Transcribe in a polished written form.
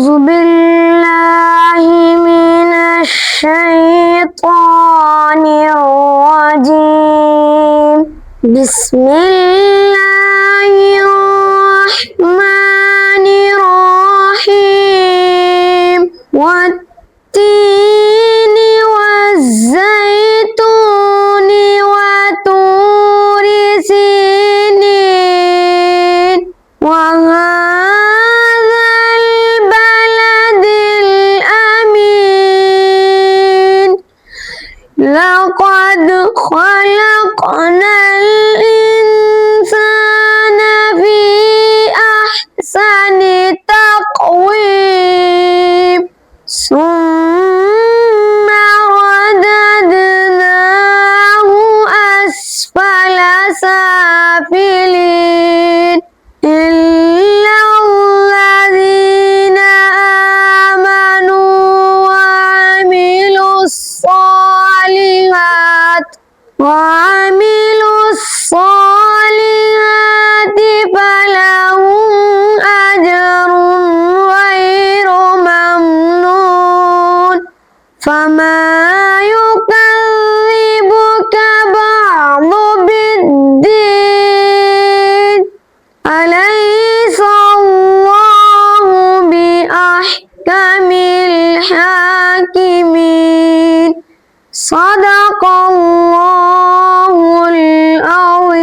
أعوذ بالله من الشيطان الرجيم. بسم الله الرحمن الرحيم. والتين والزيتون وطور سينين وهذا البلد الأمين. لقد خلقنا الإنسان في أحسن تقويم ثم رددناه أسفل سافلين إلا الذين آمنوا وعملوا الصالحات فلهم أجر غير ممنون. فما يكذبك بعد بالدين. أليس الله بأحكم الحاكمين. صدق الله العظيم.